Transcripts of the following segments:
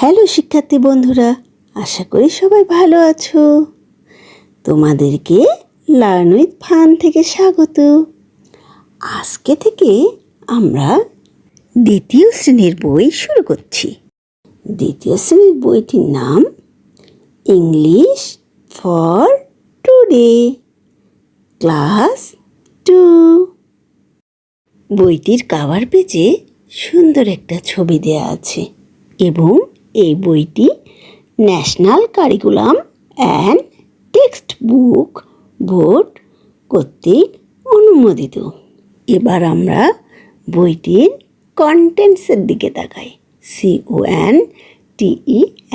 Hello শিক্ষার্থী বন্ধুরা, আশা করি সবাই ভালো আছো। তোমাদেরকে লার্ন উইথ ফান থেকে স্বাগত। আজকে থেকে আমরা দ্বিতীয় শ্রেণীর বই শুরু করছি। দ্বিতীয় শ্রেণীর বইটির নাম ইংলিশ ফর টুডে, ক্লাস 2। বইটির কভার পেজে সুন্দর একটা ছবি দেয়া আছে এবং এই বইটি national curriculum and text book board কর্তৃক অনুমোদিত। এবার আমরা বইটির কন্টেন্টসের দিকে তাকাই।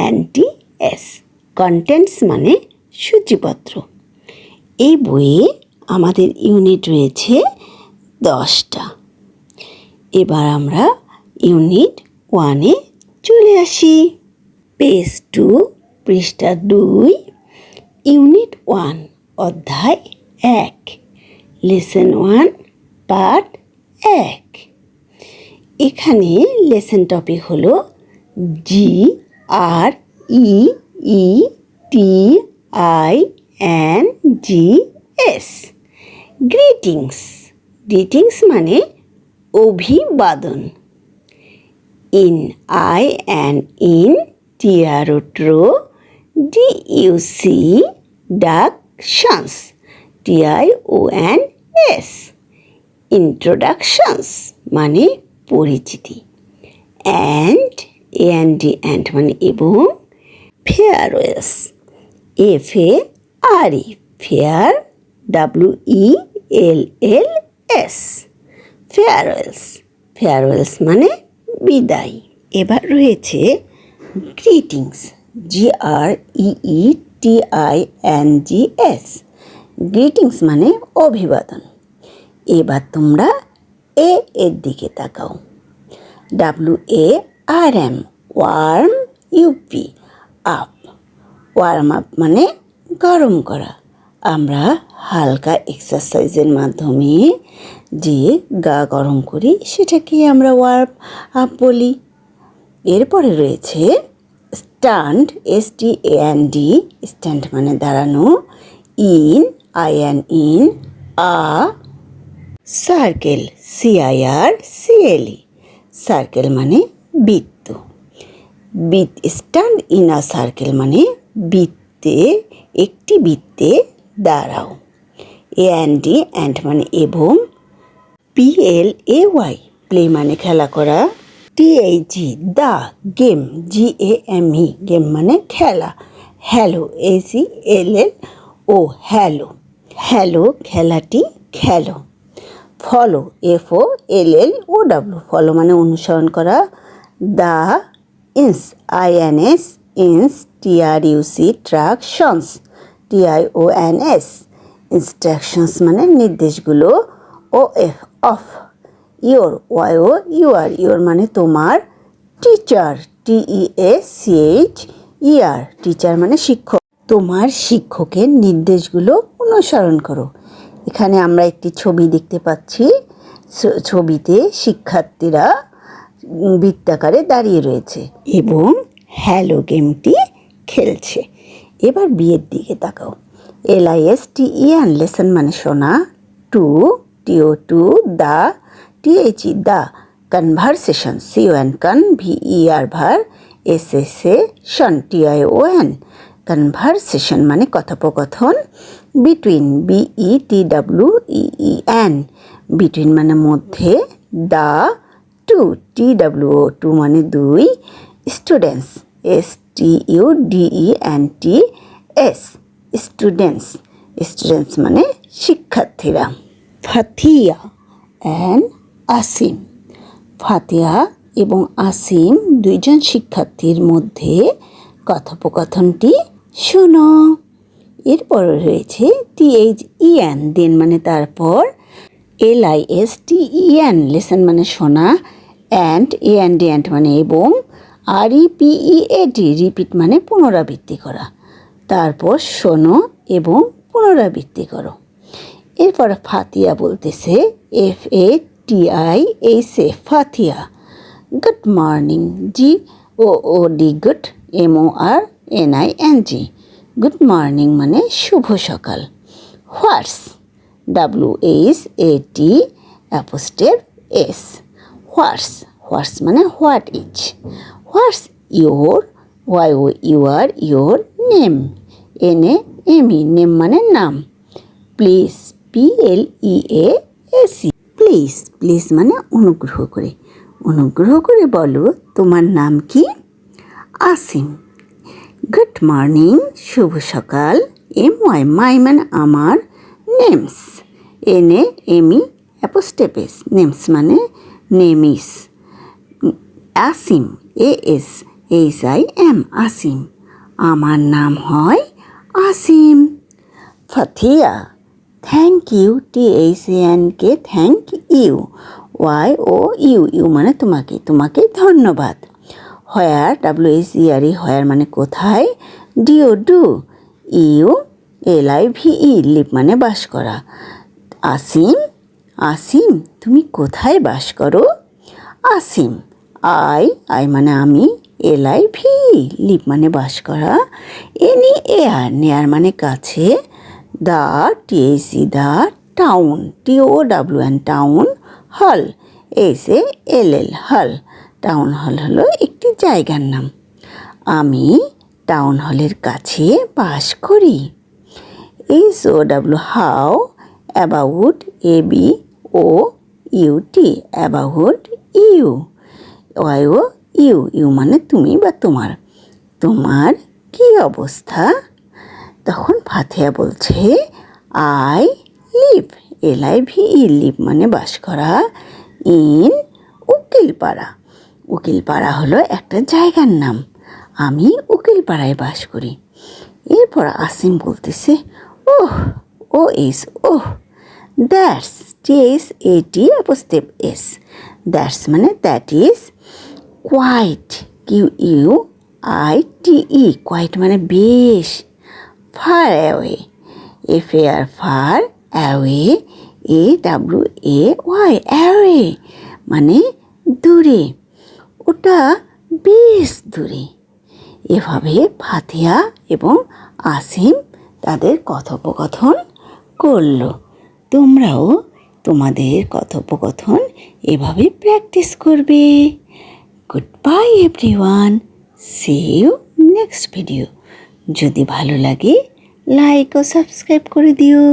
CONTENTS, কন্টেন্টস মানে সূচিপত্র। এই বইয়ে আমাদের ইউনিট রয়েছে 10টা। এবার আমরা ইউনিট 1-এ চলে আসি। পেজ 2, পৃষ্ঠা 2, ইউনিট 1, অধ্যায় 1, লেসন 1, পার্ট 1। এখানে লেসন টপিক হলো GREETINGS, গ্রিটিংস। গ্রিটিংস মানে অভিবাদন। INTRODUCTIONS, TIONS, ইন্ট্রোডাকশনস মানে পরিচিতি। and মানে এবং, farewells, FARE, fair, WELLS, farewells. Farewells মানে বিদায়। এবার রয়েছে গ্রিটিংস, GREETINGS, গ্রিটিংস মানে অভিবাদন। এবার তোমরা এর দিকে তাকাও। WARM, warm, UP, up. Warm up মানে গরম করা। আমরা হালকা এক্সারসাইজের মাধ্যমে যে গা গরম করি সেটাকে আমরা ওয়ার্ম আপ বলি। এরপরে রয়েছে স্ট্যান্ড, STAND, স্ট্যান্ড মানে দাঁড়ানো। IN, a. Circle, CIRCLE, circle মানে বৃত্ত। স্ট্যান্ড ইন আ সার্কেল মানে একটি বৃত্তে দাঁড়াও। AND মানে এবং। PLAY, প্লে মানে খেলা করা। THE, the, game, GAME, game মানে খেলা। হ্যালো, HELLO, হ্যালো, হ্যালো খেলাটি খেলো। ফলো, FOLLOW, ফলো মানে অনুসরণ করা। দ্য, INS, TRUC, ট্রাক, শনস, TIONS, ইনস্ট্রাকশনস মানে নির্দেশগুলো। অফ, ইয়োর, ইয়োর মানে তোমার। টিচার, TEACHER, টিচার মানে শিক্ষক। তোমার শিক্ষকের নির্দেশগুলো অনুসরণ করো। এখানে আমরা একটি ছবি দেখতে পাচ্ছি। ছবিতে শিক্ষার্থীরা বৃত্তাকারে দাঁড়িয়ে রয়েছে এবং হ্যালো গেমটি খেলছে। এবার বিয়ের দিকে তাকাও। LISTEN, লেসন মানে শোনা। TO, the, THE, the, conversation, CON, VER, SSAN, TION, conversation মানে কথোপকথন। বিটুইন, BETWEEN, বিটুইন মানে মধ্যে। দা, TWO, মানে দুই। স্টুডেন্টস, STUDENTS, স্টুডেন্টস মানে শিক্ষার্থীরা। ফাতিয়া অ্যান্ড আসিম, ফাতিয়া এবং আসিম দুইজন শিক্ষার্থীর মধ্যে কথোপকথনটি শোনো। এরপরে রয়েছে THEN, দেন মানে তারপর। LISTEN, লেসন মানে শোনা। AND মানে এবং। REPEAT, রিপিট মানে পুনরাবৃত্তি করা। তারপর শোনো এবং পুনরাবৃত্তি করো। এরপর ফাতিয়া বলতেছে, FATIHA, Fatiha. Good morning, OOD good, MORNING good morning মানে শুভ সকাল। হোয়াটস, WHAT অ্যাপোস্ট্রোফ S, হোয়াটস, হোয়াটস মানে what is. What's your, your name, NAME name মানে নাম। প্লিজ, PLEAS, প্লিজ, প্লিজ মানে অনুগ্রহ করে, অনুগ্রহ করে বলো তোমার নাম কি? আসিম। গুড মর্নিং শুভ সকাল। MY মাই মানে আমার, name's, NAME apostrophe S name's মানে name is. Ashim, ASHIM Ashim, আমার নাম হয় Ashim. Fathiya, thank you, THANK thank you, YOU মানে তোমাকে, তোমাকে ধন্যবাদ। হোয়ার, WHERE হোয়ার মানে কোথায়, DO LIVE লিভ মানে বাস করা। আসিম, আসিম তুমি কোথায় বাস করো? আসিম, আই মানে আমি, LIVE লিভ মানে বাস করা, NEAR নেয়ার মানে কাছে, the THE town, TOWN town, হল SALL হল, টাউন হল হলো একটি জায়গার নাম। আমি টাউন হলের কাছে বাস করি। SOW how, about ABOUT about you, YOU মানে তুমি বা তোমার, তোমার কি অবস্থা? তখন ফাথিয়া বলছে আই লিভ, LIVE লিভ মানে বাস করা, ইন উকিলপাড়া, উকিলপাড়া হলো একটা জায়গার নাম, আমি উকিলপাড়ায় বাস করি। এরপর আসিম বলতেছে oh, oh, that's, THAT apostrophe S, that's মানে that is, quite, QUITE quite মানে বেশ, far away, FAR far, away AWAY away মানে দূরে, ওটা বেশ দূরে। এভাবে ফাথিয়া এবং আসিম তাদের কথোপকথন করল। তোমরাও তোমাদের কথোপকথন এভাবে প্র্যাকটিস করবে। Goodbye everyone, see you next video. যদি ভালো লাগে লাইক ও সাবস্ক্রাইব করে দিও।